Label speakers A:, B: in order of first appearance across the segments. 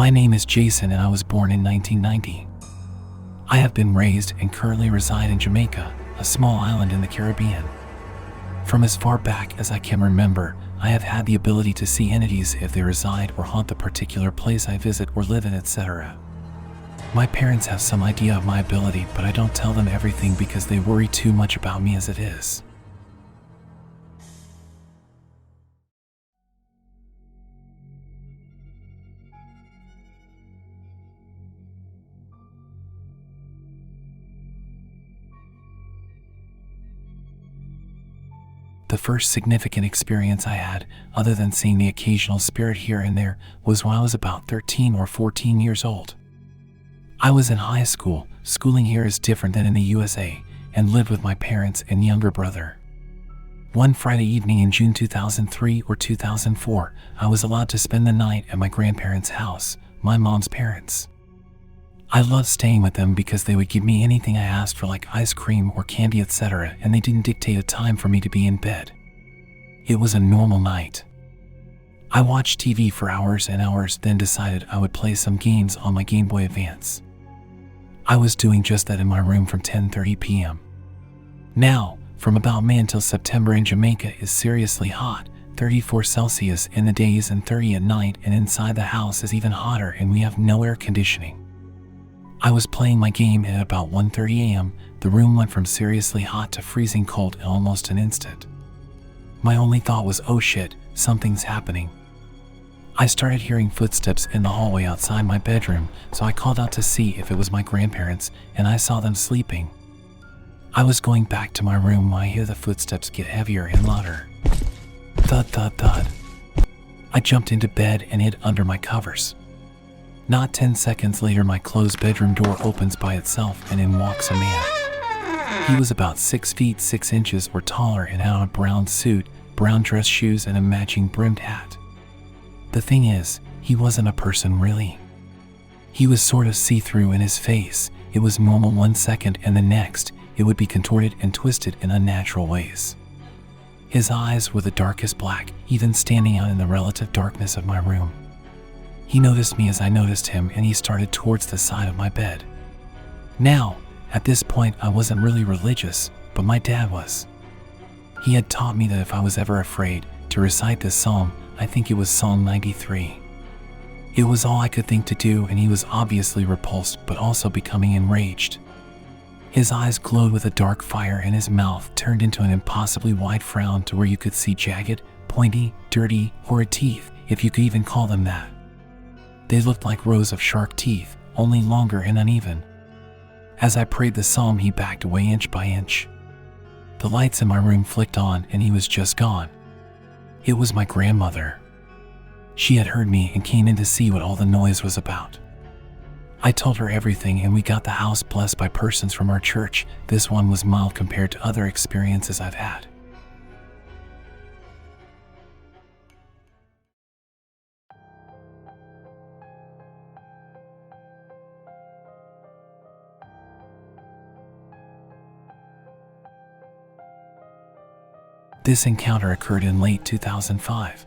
A: My name is Jason and I was born in 1990. I have been raised and currently reside in Jamaica, a small island in the Caribbean. From as far back as I can remember, I have had the ability to see entities if they reside or haunt the particular place I visit or live in, etc. My parents have some idea of my ability, but I don't tell them everything because they worry too much about me as it is. The first significant experience I had, other than seeing the occasional spirit here and there, was when I was about 13 or 14 years old. I was in high school. Schooling here is different than in the USA, and lived with my parents and younger brother. One Friday evening in June 2003 or 2004, I was allowed to spend the night at my grandparents' house, my mom's parents. I loved staying with them because they would give me anything I asked for, like ice cream or candy, etc., and they didn't dictate a time for me to be in bed. It was a normal night. I watched TV for hours and hours, then decided I would play some games on my Game Boy Advance. I was doing just that in my room from 10:30 p.m. Now, from about May until September in Jamaica is seriously hot, 34 Celsius in the days and 30 at night, and inside the house is even hotter and we have no air conditioning. I was playing my game and at about 1:30 a.m., the room went from seriously hot to freezing cold in almost an instant. My only thought was, oh shit, something's happening. I started hearing footsteps in the hallway outside my bedroom, so I called out to see if it was my grandparents, and I saw them sleeping. I was going back to my room when I hear the footsteps get heavier and louder. Thud, thud, thud. I jumped into bed and hid under my covers. Not 10 seconds later, my closed bedroom door opens by itself and in walks a man. He was about 6 feet 6 inches or taller and had on a brown suit, brown dress shoes, and a matching brimmed hat. The thing is, he wasn't a person really. He was sort of see-through in his face. It was normal 1 second and the next, it would be contorted and twisted in unnatural ways. His eyes were the darkest black, even standing out in the relative darkness of my room. He noticed me as I noticed him, and he started towards the side of my bed. Now, at this point, I wasn't really religious, but my dad was. He had taught me that if I was ever afraid, to recite this psalm. I think it was Psalm 93. It was all I could think to do, and he was obviously repulsed, but also becoming enraged. His eyes glowed with a dark fire, and his mouth turned into an impossibly wide frown to where you could see jagged, pointy, dirty, horrid teeth, if you could even call them that. They looked like rows of shark teeth, only longer and uneven. As I prayed the psalm, he backed away inch by inch. The lights in my room flicked on and he was just gone. It was my grandmother. She had heard me and came in to see what all the noise was about. I told her everything and we got the house blessed by persons from our church. This one was mild compared to other experiences I've had. This encounter occurred in late 2005.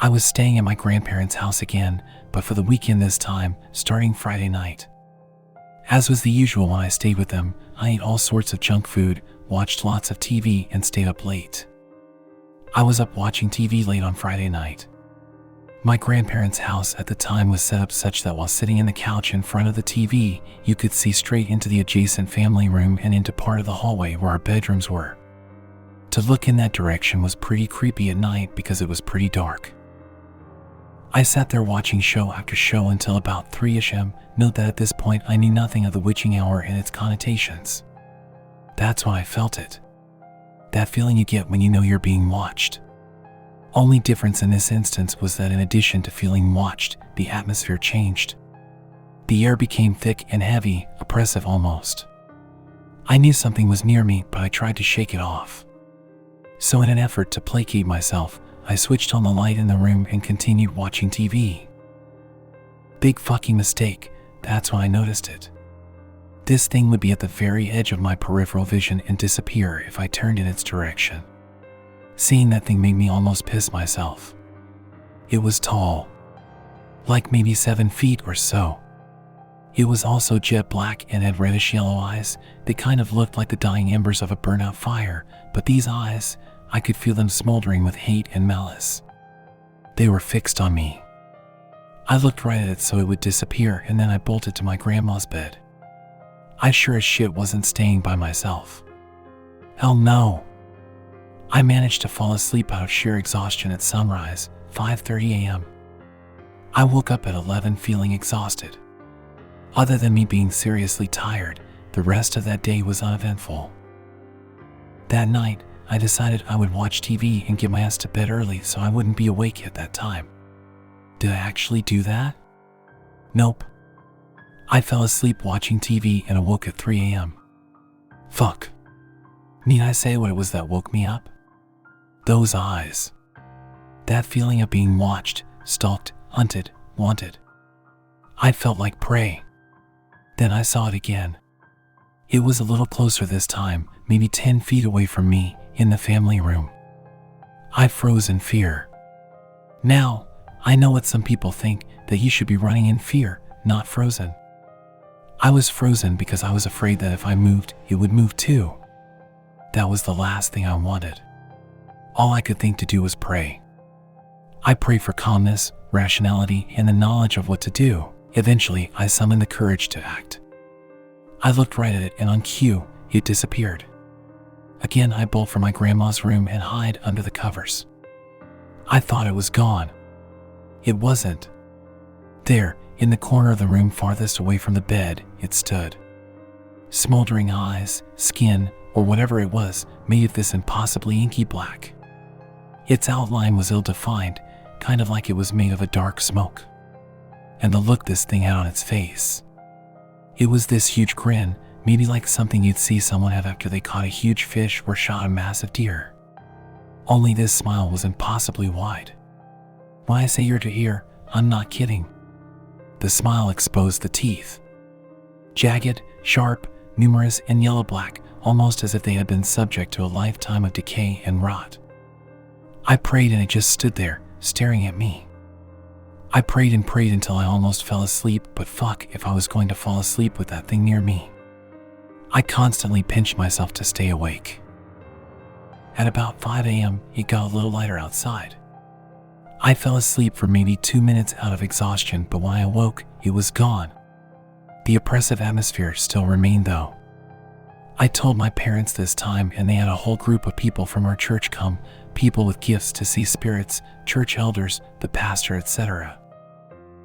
A: I was staying at my grandparents' house again, but for the weekend this time, starting Friday night. As was the usual when I stayed with them, I ate all sorts of junk food, watched lots of TV, and stayed up late. I was up watching TV late on Friday night. My grandparents' house at the time was set up such that while sitting in the couch in front of the TV, you could see straight into the adjacent family room and into part of the hallway where our bedrooms were. To look in that direction was pretty creepy at night because it was pretty dark. I sat there watching show after show until about 3-ish am. Note that at this point I knew nothing of the witching hour and its connotations. That's when I felt it. That feeling you get when you know you're being watched. Only difference in this instance was that in addition to feeling watched, the atmosphere changed. The air became thick and heavy, oppressive almost. I knew something was near me, but I tried to shake it off. So in an effort to placate myself, I switched on the light in the room and continued watching TV. Big fucking mistake, that's when I noticed it. This thing would be at the very edge of my peripheral vision and disappear if I turned in its direction. Seeing that thing made me almost piss myself. It was tall. like maybe 7 feet or so. It was also jet black and had reddish yellow eyes. They kind of looked like the dying embers of a burnout fire, but these eyes, I could feel them smoldering with hate and malice. They were fixed on me. I looked right at it so it would disappear, and then I bolted to my grandma's bed. I sure as shit wasn't staying by myself. Hell no. I managed to fall asleep out of sheer exhaustion at sunrise, 5:30 a.m. I woke up at 11 feeling exhausted. Other than me being seriously tired, the rest of that day was uneventful. That night, I decided I would watch TV and get my ass to bed early so I wouldn't be awake at that time. Did I actually do that? Nope. I fell asleep watching TV and awoke at 3 a.m. Fuck. Need I say what it was that woke me up? Those eyes. That feeling of being watched, stalked, hunted, wanted. I felt like prey. Then I saw it again. It was a little closer this time, maybe 10 feet away from me, in the family room. I froze in fear. Now, I know what some people think, that you should be running in fear, not frozen. I was frozen because I was afraid that if I moved, it would move too. That was the last thing I wanted. All I could think to do was pray. I prayed for calmness, rationality, and the knowledge of what to do. Eventually, I summoned the courage to act. I looked right at it, and on cue, it disappeared. Again, I bolt for my grandma's room and hide under the covers. I thought it was gone. It wasn't. There, in the corner of the room farthest away from the bed, it stood. Smoldering eyes, skin, or whatever it was, made of this impossibly inky black. Its outline was ill-defined, kind of like it was made of a dark smoke. And the look this thing had on its face. It was this huge grin, maybe like something you'd see someone have after they caught a huge fish or shot a massive deer. Only this smile was impossibly wide. When I say ear to ear, I'm not kidding. The smile exposed the teeth. Jagged, sharp, numerous, and yellow-black, almost as if they had been subject to a lifetime of decay and rot. I prayed and it just stood there, staring at me. I prayed and prayed until I almost fell asleep, but fuck if I was going to fall asleep with that thing near me. I constantly pinched myself to stay awake. At about 5 a.m., it got a little lighter outside. I fell asleep for maybe 2 minutes out of exhaustion, but when I awoke, it was gone. The oppressive atmosphere still remained though. I told my parents this time, and they had a whole group of people from our church come, people with gifts to see spirits, church elders, the pastor, etc.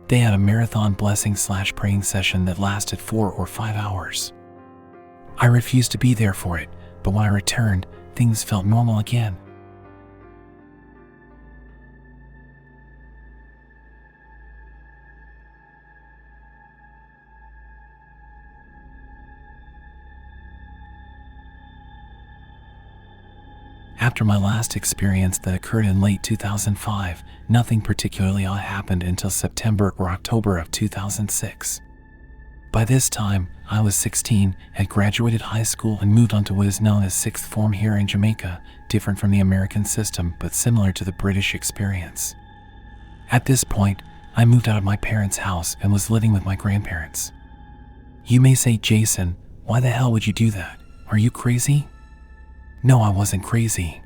A: They had a marathon blessing/praying session that lasted 4 or 5 hours. I refused to be there for it, but when I returned, things felt normal again. After my last experience that occurred in late 2005, nothing particularly odd happened until September or October of 2006. By this time, I was 16, had graduated high school and moved on to what is known as sixth form here in Jamaica, different from the American system but similar to the British experience. At this point, I moved out of my parents' house and was living with my grandparents. You may say, Jason, why the hell would you do that? Are you crazy? No, I wasn't crazy.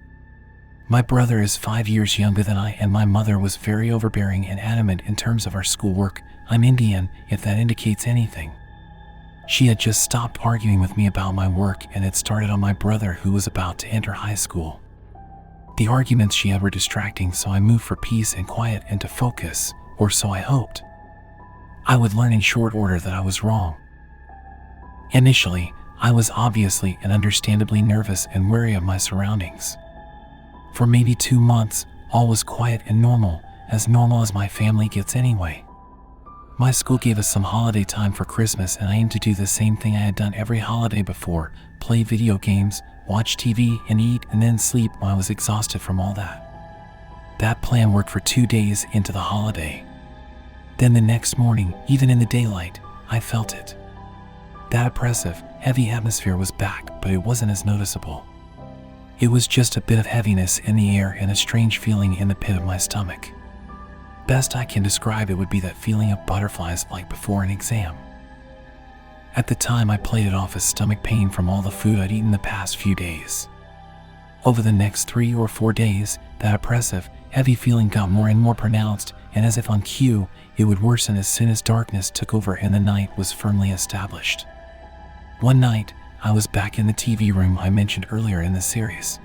A: My brother is 5 years younger than I, and my mother was very overbearing and adamant in terms of our schoolwork. I'm Indian, if that indicates anything. She had just stopped arguing with me about my work and had started on my brother, who was about to enter high school. The arguments she had were distracting, so I moved for peace and quiet and to focus, or so I hoped. I would learn in short order that I was wrong. Initially, I was obviously and understandably nervous and wary of my surroundings. For maybe 2 months, all was quiet and normal as my family gets anyway. My school gave us some holiday time for Christmas, and I aimed to do the same thing I had done every holiday before: play video games, watch TV, and eat, and then sleep when I was exhausted from all that. That plan worked for 2 days into the holiday. Then the next morning, even in the daylight, I felt it. That oppressive, heavy atmosphere was back, but it wasn't as noticeable. It was just a bit of heaviness in the air and a strange feeling in the pit of my stomach. best I can describe it would be that feeling of butterflies like before an exam. At the time, I played it off as stomach pain from all the food I'd eaten the past few days. Over the next 3 or 4 days, that oppressive, heavy feeling got more and more pronounced, and as if on cue, it would worsen as soon as darkness took over and the night was firmly established. One night, I was back in the TV room I mentioned earlier in the series.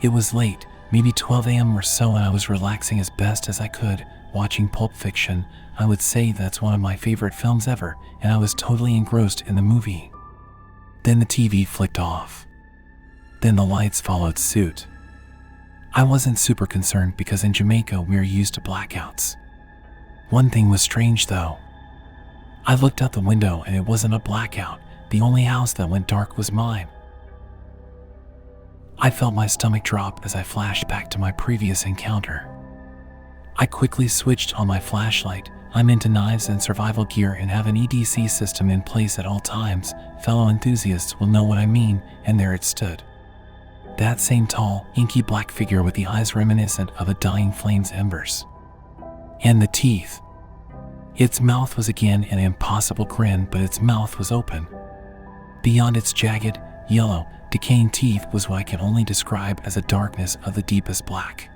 A: It was late, maybe 12 a.m. or so, and I was relaxing as best as I could, watching Pulp Fiction. I would say that's one of my favorite films ever, and I was totally engrossed in the movie. Then the TV flicked off. Then the lights followed suit. I wasn't super concerned because in Jamaica we're used to blackouts. One thing was strange though. I looked out the window and it wasn't a blackout. The only house that went dark was mine. I felt my stomach drop as I flashed back to my previous encounter. I quickly switched on my flashlight. I'm into knives and survival gear and have an EDC system in place at all times. Fellow enthusiasts will know what I mean, and there it stood. That same tall, inky black figure with the eyes reminiscent of a dying flame's embers. And the teeth. Its mouth was again an impossible grin, but its mouth was open. Beyond its jagged, yellow, decaying teeth was what I can only describe as a darkness of the deepest black.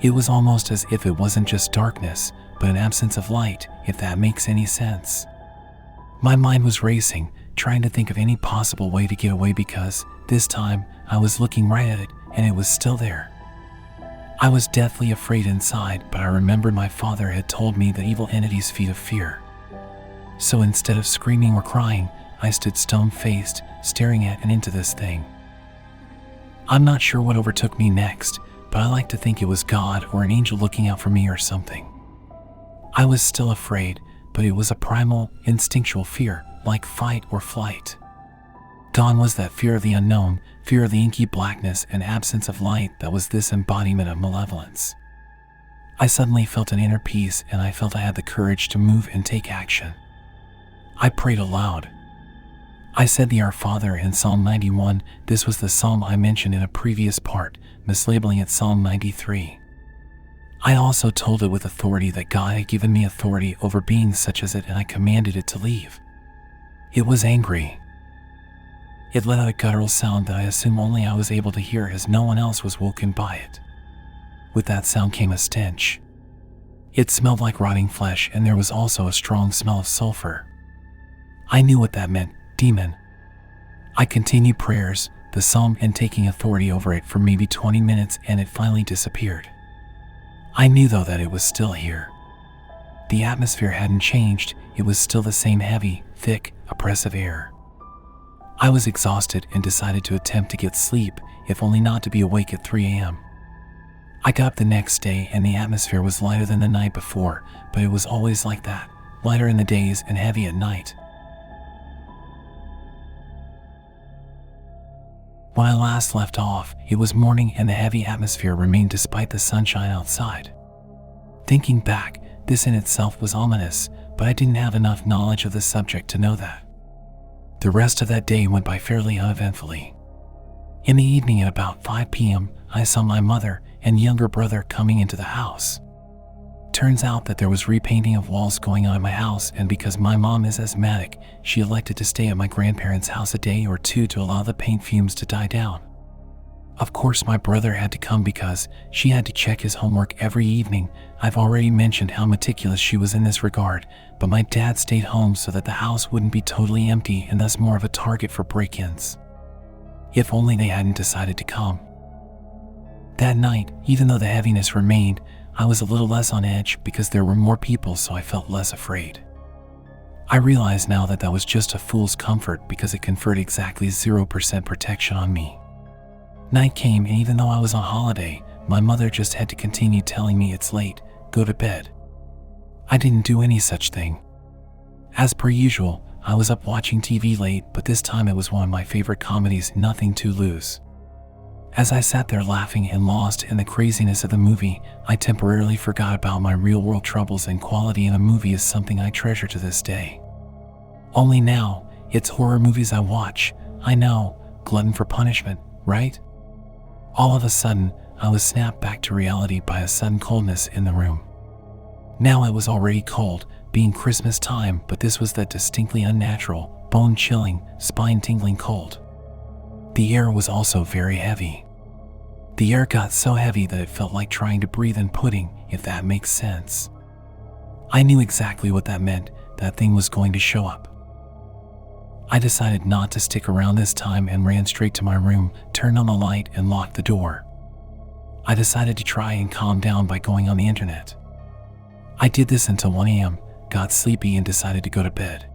A: It was almost as if it wasn't just darkness, but an absence of light, if that makes any sense. My mind was racing, trying to think of any possible way to get away because, this time, I was looking right at it, and it was still there. I was deathly afraid inside, but I remembered my father had told me that evil entities feed of fear. So instead of screaming or crying, I stood stone-faced, staring at and into this thing. I'm not sure what overtook me next, but I like to think it was God or an angel looking out for me or something. I was still afraid, but it was a primal, instinctual fear, like fight or flight. Gone was that fear of the unknown, fear of the inky blackness and absence of light that was this embodiment of malevolence. I suddenly felt an inner peace, and I felt I had the courage to move and take action. I prayed aloud. I said the Our Father in Psalm 91. This was the psalm I mentioned in a previous part, mislabeling it Psalm 93. I also told it with authority that God had given me authority over beings such as it, and I commanded it to leave. It was angry. It let out a guttural sound that I assume only I was able to hear, as no one else was woken by it. With that sound came a stench. It smelled like rotting flesh, and there was also a strong smell of sulfur. I knew what that meant, demon. I continued prayers, the psalm, and taking authority over it for maybe 20 minutes, and it finally disappeared. I knew though that it was still here. The atmosphere hadn't changed, it was still the same heavy, thick, oppressive air. I was exhausted and decided to attempt to get sleep, if only not to be awake at 3 a.m. I got up the next day and the atmosphere was lighter than the night before, but it was always like that, lighter in the days and heavy at night. When I last left off, it was morning and the heavy atmosphere remained despite the sunshine outside. Thinking back, this in itself was ominous, but I didn't have enough knowledge of the subject to know that. The rest of that day went by fairly uneventfully. In the evening at about 5 p.m., I saw my mother and younger brother coming into the house. Turns out that there was repainting of walls going on in my house, and because my mom is asthmatic, she elected to stay at my grandparents' house a day or two to allow the paint fumes to die down. Of course, my brother had to come because she had to check his homework every evening. I've already mentioned how meticulous she was in this regard, but my dad stayed home so that the house wouldn't be totally empty and thus more of a target for break-ins. If only they hadn't decided to come. That night, even though the heaviness remained, I was a little less on edge because there were more people, so I felt less afraid. I realize now that that was just a fool's comfort because it conferred exactly 0% protection on me. Night came, and even though I was on holiday, my mother just had to continue telling me it's late, go to bed. I didn't do any such thing. As per usual, I was up watching TV late, but this time it was one of my favorite comedies, Nothing to Lose. As I sat there laughing and lost in the craziness of the movie, I temporarily forgot about my real-world troubles, and quality in a movie is something I treasure to this day. Only now, it's horror movies I watch. I know, glutton for punishment, right? All of a sudden, I was snapped back to reality by a sudden coldness in the room. Now it was already cold, being Christmas time, but this was that distinctly unnatural, bone-chilling, spine-tingling cold. The air was also very heavy. The air got so heavy that it felt like trying to breathe in pudding, if that makes sense. I knew exactly what that meant. That thing was going to show up. I decided not to stick around this time and ran straight to my room, turned on the light, and locked the door. I decided to try and calm down by going on the internet. I did this until 1 a.m., got sleepy, and decided to go to bed.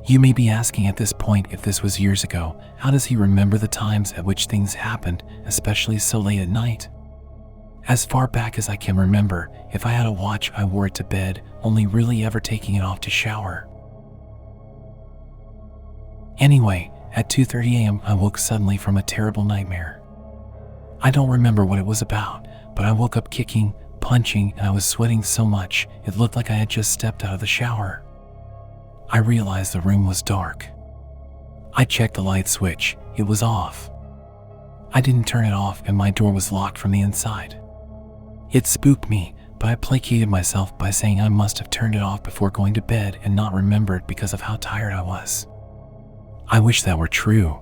A: You may be asking at this point, if this was years ago, how does he remember the times at which things happened, especially so late at night? As far back as I can remember, if I had a watch, I wore it to bed, only really ever taking it off to shower. Anyway, at 2:30 a.m. I woke suddenly from a terrible nightmare. I don't remember what it was about, but I woke up kicking, punching, and I was sweating so much, it looked like I had just stepped out of the shower. I realized the room was dark. I checked the light switch, it was off. I didn't turn it off, and my door was locked from the inside. It spooked me, but I placated myself by saying I must have turned it off before going to bed and not remembered because of how tired I was. I wish that were true.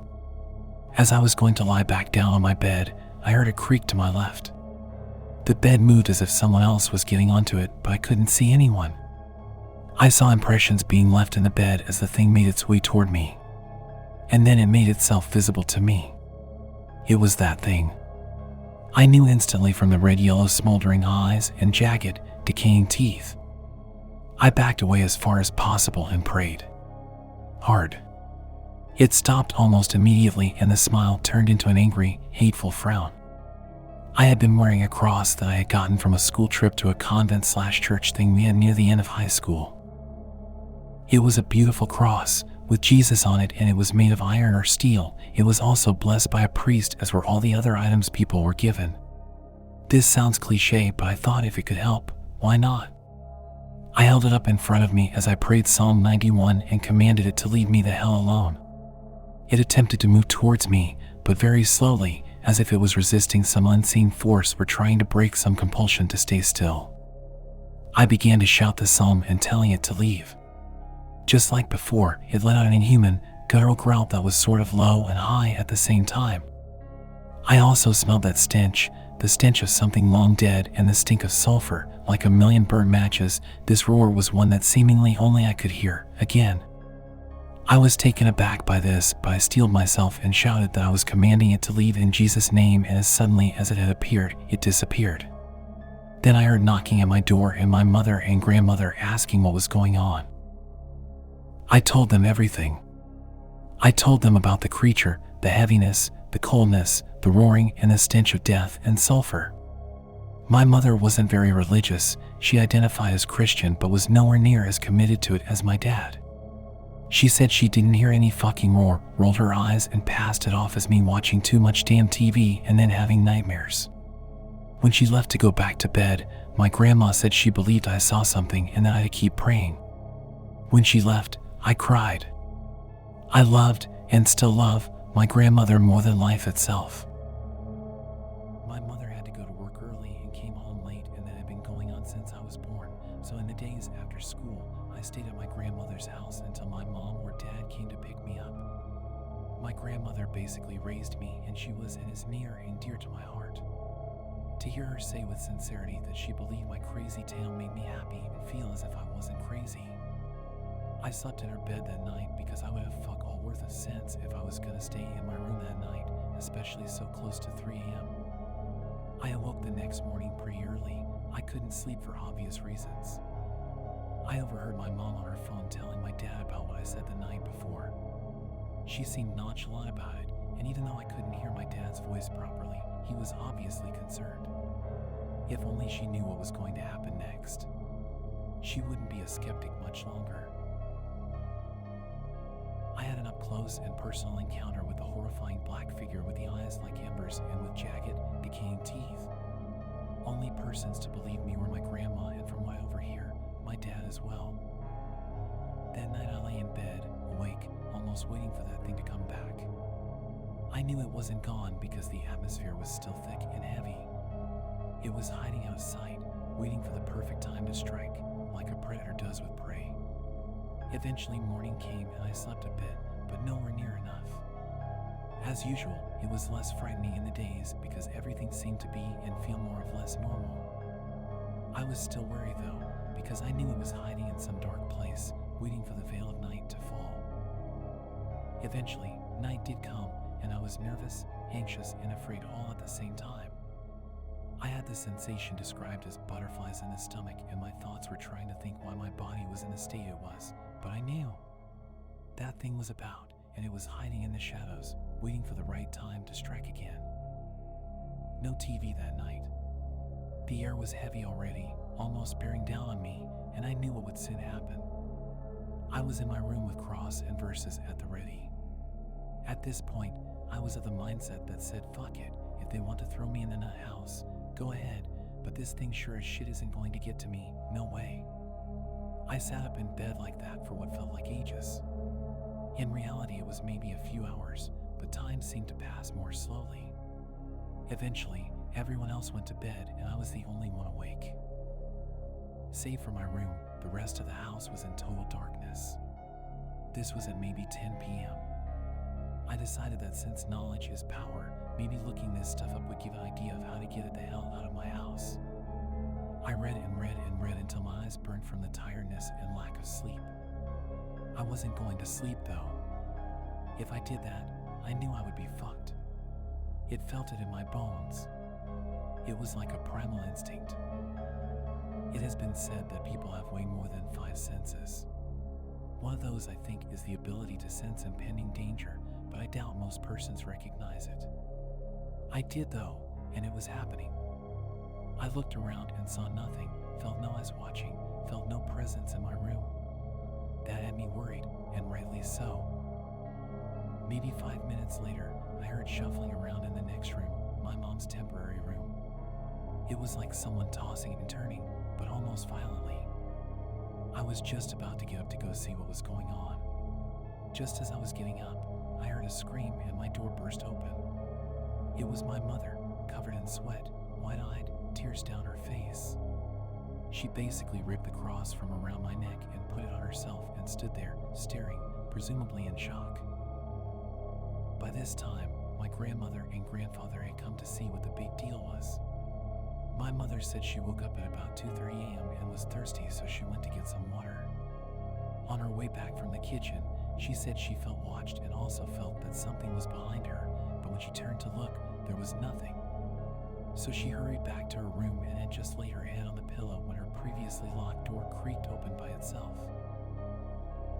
A: As I was going to lie back down on my bed, I heard a creak to my left. The bed moved as if someone else was getting onto it, but I couldn't see anyone. I saw impressions being left in the bed as the thing made its way toward me. And then it made itself visible to me. It was that thing. I knew instantly from the red-yellow smoldering eyes and jagged, decaying teeth. I backed away as far as possible and prayed hard. It stopped almost immediately, and the smile turned into an angry, hateful frown. I had been wearing a cross that I had gotten from a school trip to a convent/church thing we had near the end of high school. It was a beautiful cross, with Jesus on it, and it was made of iron or steel. It was also blessed by a priest, as were all the other items people were given. This sounds cliche, but I thought if it could help, why not? I held it up in front of me as I prayed Psalm 91 and commanded it to leave me the hell alone. It attempted to move towards me, but very slowly, as if it was resisting some unseen force or trying to break some compulsion to stay still. I began to shout the psalm and telling it to leave. Just like before, it let out an inhuman, guttural growl that was sort of low and high at the same time. I also smelled that stench, the stench of something long dead and the stink of sulfur, like a million burnt matches. This roar was one that seemingly only I could hear, again. I was taken aback by this, but I steeled myself and shouted that I was commanding it to leave in Jesus' name, and as suddenly as it had appeared, it disappeared. Then I heard knocking at my door and my mother and grandmother asking what was going on. I told them everything. I told them about the creature, the heaviness, the coldness, the roaring, and the stench of death and sulfur. My mother wasn't very religious. She identified as Christian but was nowhere near as committed to it as my dad. She said she didn't hear any fucking roar, rolled her eyes, and passed it off as me watching too much damn TV and then having nightmares. When she left to go back to bed, my grandma said she believed I saw something and that I had to keep praying. When she left, I cried. I loved, and still love, my grandmother more than life itself. My mother had to go to work early and came home late, and that had been going on since I was born, so in the days after school, I stayed at my grandmother's house until my mom or dad came to pick me up. My grandmother basically raised me, and she was and is near and dear to my heart. To hear her say with sincerity that she believed my crazy tale made me happy and feel as if I wasn't crazy. I slept in her bed that night because I would have fuck all worth of sense if I was gonna stay in my room that night, especially so close to 3 a.m. I awoke the next morning pretty early. I couldn't sleep for obvious reasons. I overheard my mom on her phone telling my dad about what I said the night before. She seemed nonchalant about it, and even though I couldn't hear my dad's voice properly, he was obviously concerned. If only she knew what was going to happen next. She wouldn't be a skeptic much longer. I had an up-close and personal encounter with the horrifying black figure with the eyes like embers and with jagged, decaying teeth. Only persons to believe me were my grandma, and from what I overhear, my dad as well. That night I lay in bed, awake, almost waiting for that thing to come back. I knew it wasn't gone because the atmosphere was still thick and heavy. It was hiding out of sight, waiting for the perfect time to strike, like a predator does with prey. Eventually morning came and I slept a bit, but nowhere near enough. As usual, it was less frightening in the days because everything seemed to be and feel more or less normal. I was still wary though, because I knew it was hiding in some dark place, waiting for the veil of night to fall. Eventually, night did come, and I was nervous, anxious, and afraid all at the same time. I had the sensation described as butterflies in the stomach, and my thoughts were trying to think why my body was in the state it was, but I knew. That thing was about, and it was hiding in the shadows, waiting for the right time to strike again. No TV that night. The air was heavy already, almost bearing down on me, and I knew what would soon happen. I was in my room with cross and verses at the ready. At this point, I was of the mindset that said, fuck it, if they want to throw me in the nut house, go ahead, but this thing sure as shit isn't going to get to me, no way. I sat up in bed like that for what felt like ages. In reality, it was maybe a few hours, but time seemed to pass more slowly. Eventually, everyone else went to bed and I was the only one awake. Save for my room, the rest of the house was in total darkness. This was at maybe 10 p.m. I decided that since knowledge is power, maybe looking this stuff up would give an idea of how to get it the hell out of my house. I read and read and read until my eyes burned from the tiredness and lack of sleep. I wasn't going to sleep though. If I did that, I knew I would be fucked. It felt it in my bones. It was like a primal instinct. It has been said that people have way more than 5 senses. One of those, I think, is the ability to sense impending danger, but I doubt most persons recognize it. I did though, and it was happening. I looked around and saw nothing, felt no eyes watching, felt no presence in my room. That had me worried, and rightly so. Maybe 5 minutes later, I heard shuffling around in the next room, my mom's temporary room. It was like someone tossing and turning, but almost violently. I was just about to get up to go see what was going on. Just as I was getting up, I heard a scream and my door burst open. It was my mother, covered in sweat, wide-eyed, tears down her face. She basically ripped the cross from around my neck and put it on herself and stood there, staring, presumably in shock. By this time, my grandmother and grandfather had come to see what the big deal was. My mother said she woke up at about 2:30 a.m. and was thirsty, so she went to get some water. On her way back from the kitchen, she said she felt watched and also felt that something was behind her, but when she turned to look, there was nothing. So she hurried back to her room and had just laid her head on the pillow when her previously locked door creaked open by itself.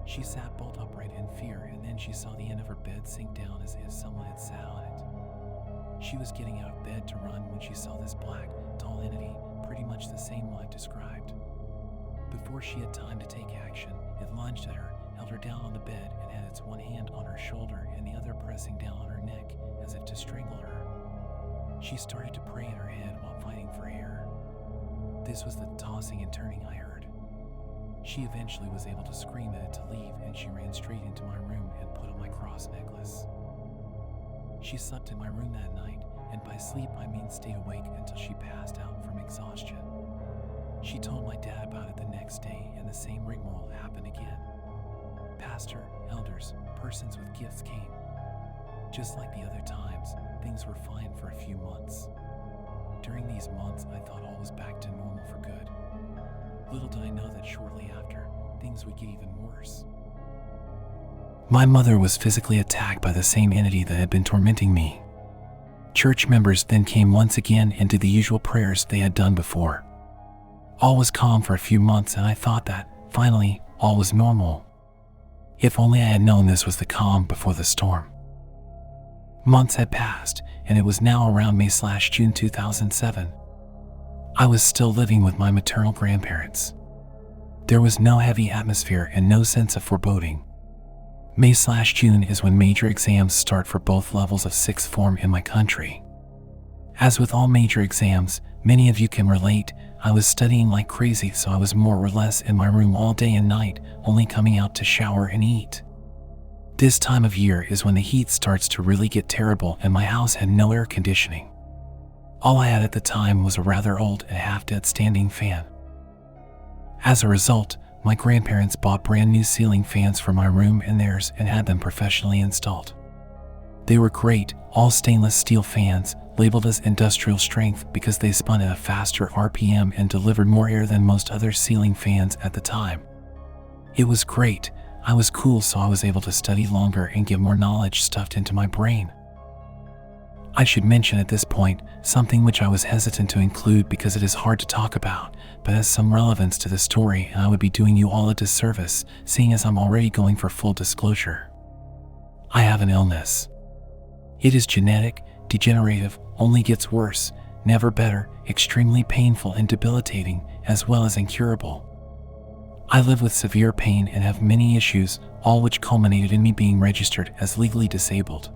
A: She sat bolt upright in fear, and then she saw the end of her bed sink down as if someone had sat on it. She was getting out of bed to run when she saw this black, tall entity, pretty much the same one I described. Before she had time to take action, it lunged at her, held her down on the bed, and had its one hand on her shoulder and the other pressing down on her neck as if to strangle her. She started to pray in her head while fighting for air. This was the tossing and turning I heard. She eventually was able to scream at it to leave, and she ran straight into my room and put on my cross necklace. She slept in my room that night, and by sleep I mean stayed awake until she passed out from exhaustion. She told my dad about it the next day, and the same rigmarole happened again. Pastor, elders, persons with gifts came. Just like the other times, things were fine for a few months. During these months, I thought all was back to normal for good. Little did I know that shortly after, things would get even worse. My mother was physically attacked by the same entity that had been tormenting me. Church members then came once again and did the usual prayers they had done before. All was calm for a few months, and I thought that, finally, all was normal. If only I had known this was the calm before the storm. Months had passed, and it was now around May/June 2007. I was still living with my maternal grandparents. There was no heavy atmosphere and no sense of foreboding. May/June is when major exams start for both levels of sixth form in my country. As with all major exams, many of you can relate, I was studying like crazy, so I was more or less in my room all day and night, only coming out to shower and eat. This time of year is when the heat starts to really get terrible, and my house had no air conditioning. All I had at the time was a rather old and half-dead standing fan. As a result, my grandparents bought brand new ceiling fans for my room and theirs and had them professionally installed. They were great, all stainless steel fans, labeled as industrial strength because they spun at a faster RPM and delivered more air than most other ceiling fans at the time. It was great. I was cool, so I was able to study longer and get more knowledge stuffed into my brain. I should mention at this point something which I was hesitant to include because it is hard to talk about, but has some relevance to the story, and I would be doing you all a disservice, seeing as I'm already going for full disclosure. I have an illness. It is genetic, degenerative, only gets worse, never better, extremely painful and debilitating, as well as incurable. I live with severe pain and have many issues, all which culminated in me being registered as legally disabled.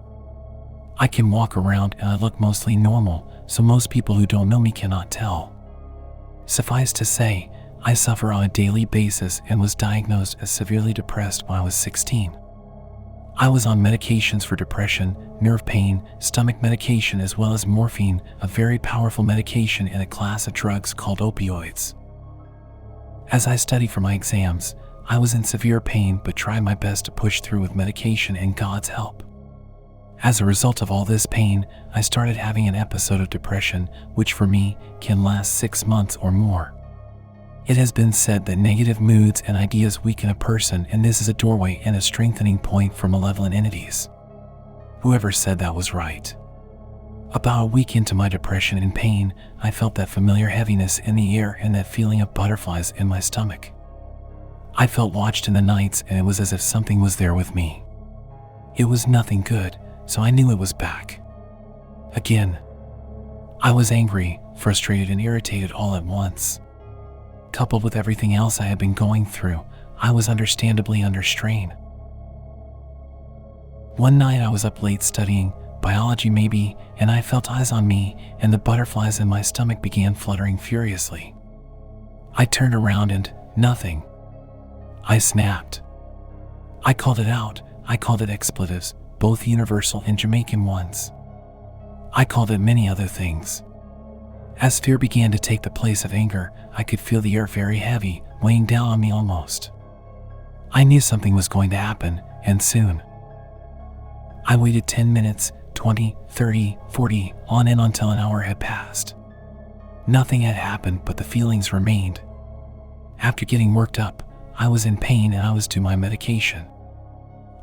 A: I can walk around and I look mostly normal, so most people who don't know me cannot tell. Suffice to say, I suffer on a daily basis and was diagnosed as severely depressed when I was 16. I was on medications for depression, nerve pain, stomach medication, as well as morphine, a very powerful medication in a class of drugs called opioids. As I studied for my exams, I was in severe pain but tried my best to push through with medication and God's help. As a result of all this pain, I started having an episode of depression, which for me can last 6 months or more. It has been said that negative moods and ideas weaken a person, and this is a doorway and a strengthening point for malevolent entities. Whoever said that was right. About a week into my depression and pain, I felt that familiar heaviness in the air and that feeling of butterflies in my stomach. I felt watched in the nights, and it was as if something was there with me. It was nothing good, so I knew it was back. Again. I was angry, frustrated, and irritated all at once. Coupled with everything else I had been going through, I was understandably under strain. One night I was up late studying, biology maybe, and I felt eyes on me, and the butterflies in my stomach began fluttering furiously. I turned around and nothing. I snapped. I called it out. I called it expletives, both universal and Jamaican ones. I called it many other things. As fear began to take the place of anger, I could feel the air very heavy, weighing down on me almost. I knew something was going to happen, and soon. I waited 10 minutes, 20, 30, 40, on and until an hour had passed. Nothing had happened, but the feelings remained. After getting worked up, I was in pain and I was due my medication.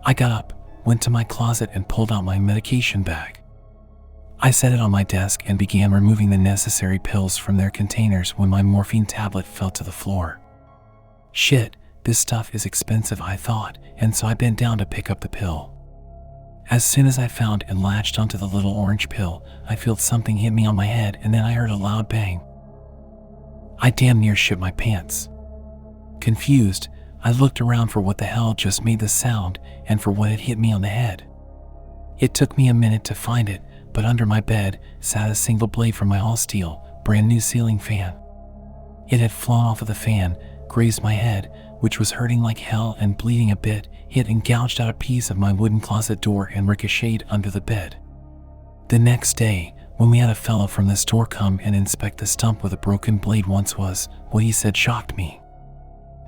A: I got up, went to my closet and pulled out my medication bag. I set it on my desk and began removing the necessary pills from their containers when my morphine tablet fell to the floor. Shit, this stuff is expensive, I thought, and so I bent down to pick up the pill. As soon as I found and latched onto the little orange pill, I felt something hit me on my head, and then I heard a loud bang. I damn near shit my pants. Confused, I looked around for what the hell just made the sound and for what had hit me on the head. It took me a minute to find it, but under my bed sat a single blade from my all-steel, brand new ceiling fan. It had flown off of the fan, grazed my head, which was hurting like hell and bleeding a bit, hit and gouged out a piece of my wooden closet door and ricocheted under the bed. The next day, when we had a fellow from the store come and inspect the stump where the broken blade once was, what he said shocked me.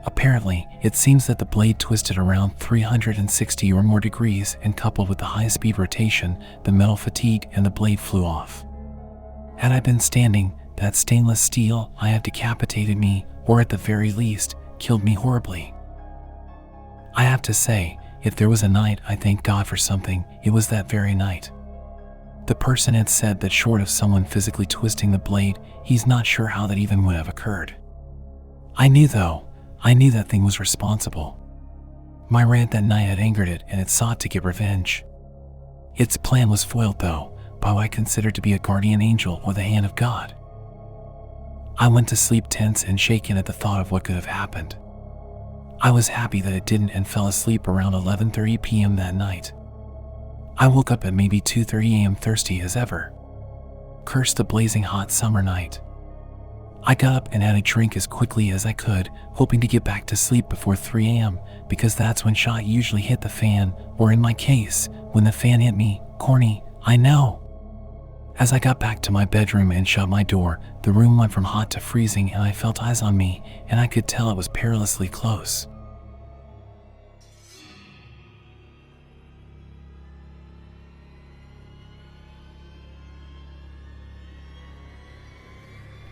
A: Apparently, it seems that the blade twisted around 360 or more degrees, and coupled with the high-speed rotation, the metal fatigued and the blade flew off. Had I been standing, that stainless steel might have decapitated me, or at the very least, killed me horribly. I have to say, if there was a night I thank God for something, it was that very night. The person had said that short of someone physically twisting the blade, he's not sure how that even would have occurred. I knew that thing was responsible. My rant that night had angered it, and it sought to get revenge. Its plan was foiled, though, by what I considered to be a guardian angel or the hand of God. I went to sleep tense and shaken at the thought of what could have happened. I was happy that it didn't and fell asleep around 11:30 p.m. that night. I woke up at maybe 2:30 a.m. thirsty as ever. Cursed the blazing hot summer night. I got up and had a drink as quickly as I could, hoping to get back to sleep before 3 a.m., because that's when shot usually hit the fan, or in my case, when the fan hit me. Corny, I know. As I got back to my bedroom and shut my door, the room went from hot to freezing and I felt eyes on me, and I could tell it was perilously close.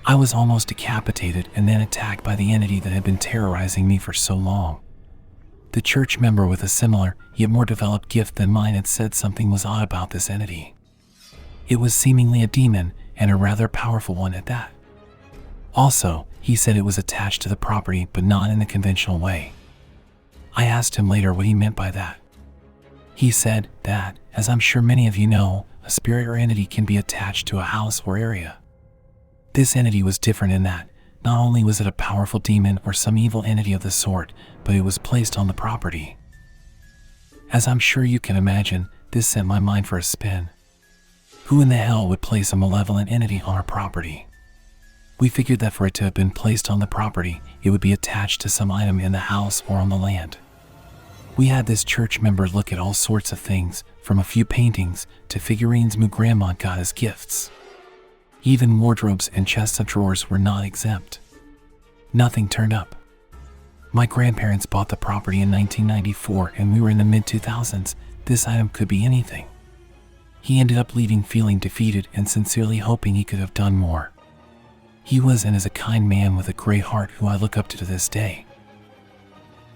A: I was almost decapitated and then attacked by the entity that had been terrorizing me for so long. The church member with a similar, yet more developed gift than mine had said something was odd about this entity. It was seemingly a demon, and a rather powerful one at that. Also, he said it was attached to the property, but not in the conventional way. I asked him later what he meant by that. He said that, as I'm sure many of you know, a spirit or entity can be attached to a house or area. This entity was different in that, not only was it a powerful demon or some evil entity of the sort, but it was placed on the property. As I'm sure you can imagine, this sent my mind for a spin. Who in the hell would place a malevolent entity on our property? We figured that for it to have been placed on the property, it would be attached to some item in the house or on the land. We had this church member look at all sorts of things, from a few paintings to figurines my grandma got as gifts. Even wardrobes and chests of drawers were not exempt. Nothing turned up. My grandparents bought the property in 1994 and we were in the mid-2000s. This item could be anything. He ended up leaving feeling defeated and sincerely hoping he could have done more. He was and is a kind man with a great heart who I look up to this day.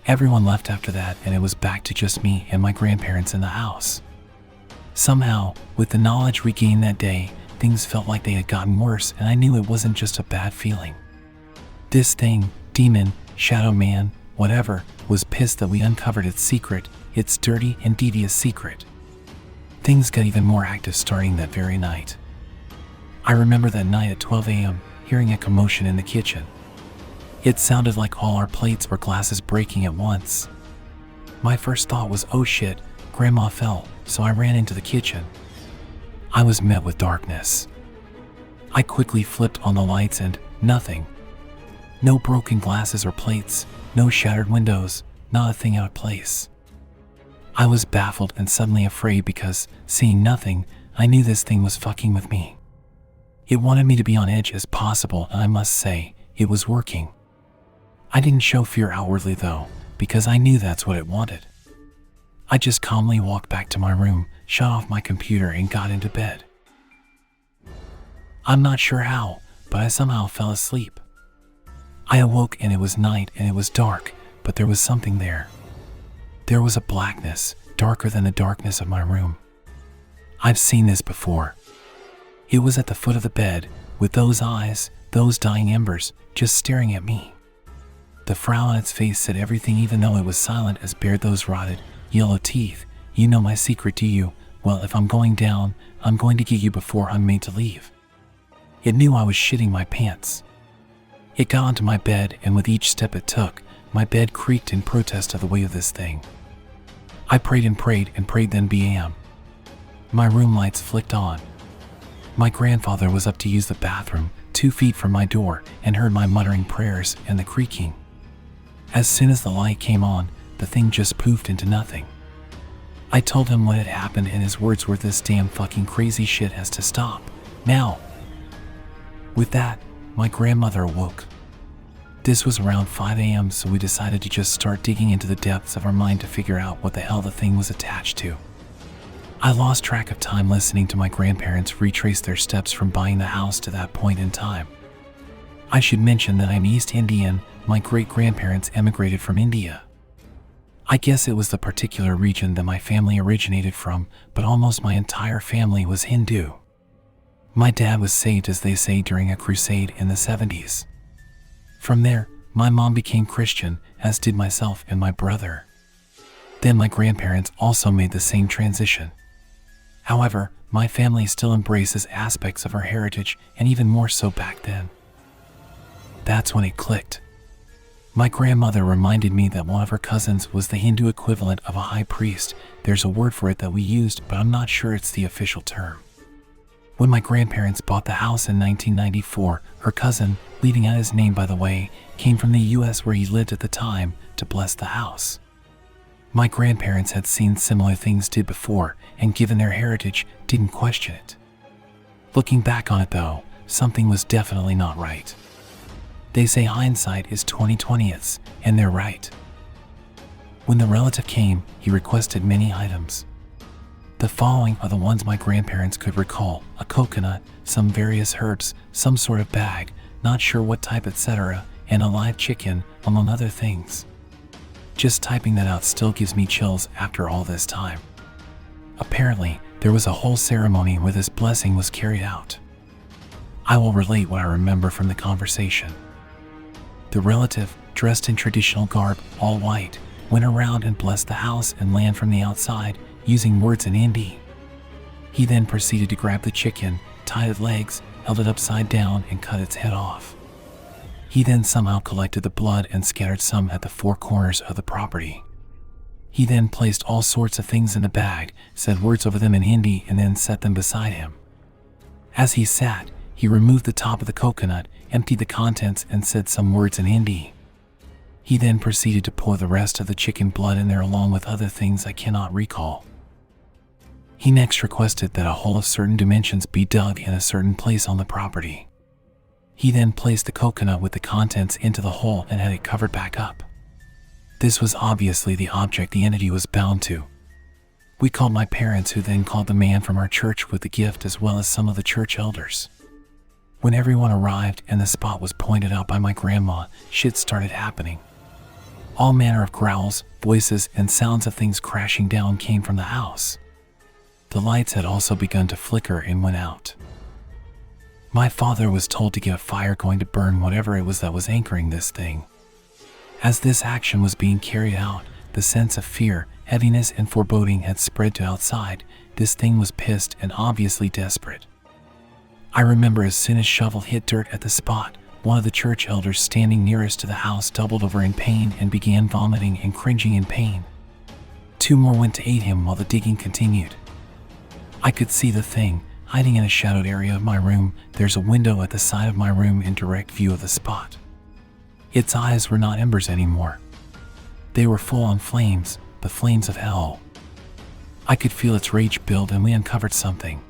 A: Everyone left after that and it was back to just me and my grandparents in the house. Somehow, with the knowledge we gained that day, things felt like they had gotten worse and I knew it wasn't just a bad feeling. This thing, demon, shadow man, whatever, was pissed that we uncovered its secret, its dirty and devious secret. Things got even more active starting that very night. I remember that night at 12 a.m., hearing a commotion in the kitchen. It sounded like all our plates or glasses breaking at once. My first thought was, oh shit, Grandma fell, so I ran into the kitchen. I was met with darkness. I quickly flipped on the lights and nothing. No broken glasses or plates, no shattered windows, not a thing out of place. I was baffled and suddenly afraid because, seeing nothing, I knew this thing was fucking with me. It wanted me to be on edge as possible, and I must say, it was working. I didn't show fear outwardly though, because I knew that's what it wanted. I just calmly walked back to my room, shut off my computer, and got into bed. I'm not sure how, but I somehow fell asleep. I awoke and it was night and it was dark, but there was something there. There was a blackness, darker than the darkness of my room. I've seen this before. It was at the foot of the bed, with those eyes, those dying embers, just staring at me. The frown on its face said everything even though it was silent as bared those rotted, yellow teeth. You know my secret, do you? Well, if I'm going down, I'm going to get you before I'm made to leave. It knew I was shitting my pants. It got onto my bed and with each step it took, my bed creaked in protest of the weight of this thing. I prayed and prayed and prayed, then bam. My room lights flicked on. My grandfather was up to use the bathroom, 2 feet from my door, and heard my muttering prayers and the creaking. As soon as the light came on, the thing just poofed into nothing. I told him what had happened and his words were, this damn fucking crazy shit has to stop. Now. With that, my grandmother awoke. This was around 5 a.m., so we decided to just start digging into the depths of our mind to figure out what the hell the thing was attached to. I lost track of time listening to my grandparents retrace their steps from buying the house to that point in time. I should mention that I'm East Indian. My great-grandparents emigrated from India. I guess it was the particular region that my family originated from, but almost my entire family was Hindu. My dad was saved, as they say, during a crusade in the 70s. From there, my mom became Christian, as did myself and my brother. Then my grandparents also made the same transition. However, my family still embraces aspects of our heritage, and even more so back then. That's when it clicked. My grandmother reminded me that one of her cousins was the Hindu equivalent of a high priest. There's a word for it that we used, but I'm not sure it's the official term. When my grandparents bought the house in 1994, her cousin, leaving out his name by the way, came from the US where he lived at the time to bless the house. My grandparents had seen similar things did before, and given their heritage, didn't question it. Looking back on it though, something was definitely not right. They say hindsight is 20/20, and they're right. When the relative came, he requested many items. The following are the ones my grandparents could recall: a coconut, some various herbs, some sort of bag, not sure what type, etc., and a live chicken, among other things. Just typing that out still gives me chills after all this time. Apparently, there was a whole ceremony where this blessing was carried out. I will relate what I remember from the conversation. The relative, dressed in traditional garb, all white, went around and blessed the house and land from the outside, using words in Hindi. He then proceeded to grab the chicken, tied its legs, held it upside down, and cut its head off. He then somehow collected the blood and scattered some at the four corners of the property. He then placed all sorts of things in the bag, said words over them in Hindi, and then set them beside him. As he sat, he removed the top of the coconut, emptied the contents, and said some words in Hindi. He then proceeded to pour the rest of the chicken blood in there along with other things I cannot recall. He next requested that a hole of certain dimensions be dug in a certain place on the property. He then placed the coconut with the contents into the hole and had it covered back up. This was obviously the object the entity was bound to. We called my parents, who then called the man from our church with the gift as well as some of the church elders. When everyone arrived and the spot was pointed out by my grandma, shit started happening. All manner of growls, voices, and sounds of things crashing down came from the house. The lights had also begun to flicker and went out. My father was told to get a fire going to burn whatever it was that was anchoring this thing. As this action was being carried out, the sense of fear, heaviness, and foreboding had spread to outside. This thing was pissed and obviously desperate. I remember as soon as shovel hit dirt at the spot, one of the church elders standing nearest to the house doubled over in pain and began vomiting and cringing in pain. 2 more went to aid him while the digging continued. I could see the thing hiding in a shadowed area of my room. There's a window at the side of my room in direct view of the spot. Its eyes were not embers anymore. They were full on flames, the flames of hell. I could feel its rage build, and we uncovered something.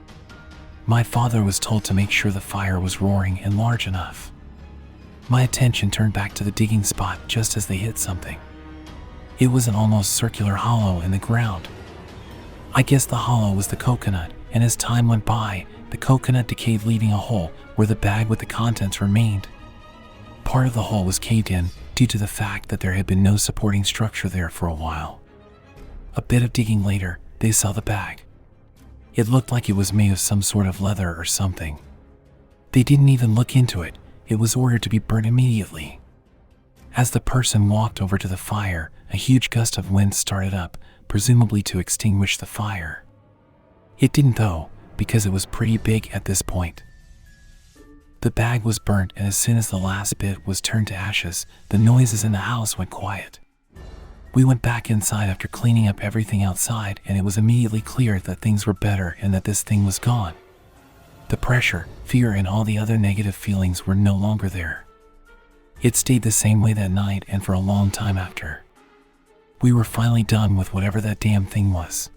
A: My father was told to make sure the fire was roaring and large enough. My attention turned back to the digging spot just as they hit something. It was an almost circular hollow in the ground. I guess the hollow was the coconut, and as time went by, the coconut decayed, leaving a hole where the bag with the contents remained. Part of the hole was caved in due to the fact that there had been no supporting structure there for a while. A bit of digging later, they saw the bag. It looked like it was made of some sort of leather or something. They didn't even look into it. It was ordered to be burnt immediately. As the person walked over to the fire, a huge gust of wind started up, presumably to extinguish the fire. It didn't though, because it was pretty big at this point. The bag was burnt, and as soon as the last bit was turned to ashes, the noises in the house went quiet. We went back inside after cleaning up everything outside, and it was immediately clear that things were better and that this thing was gone. The pressure, fear, and all the other negative feelings were no longer there. It stayed the same way that night and for a long time after. We were finally done with whatever that damn thing was.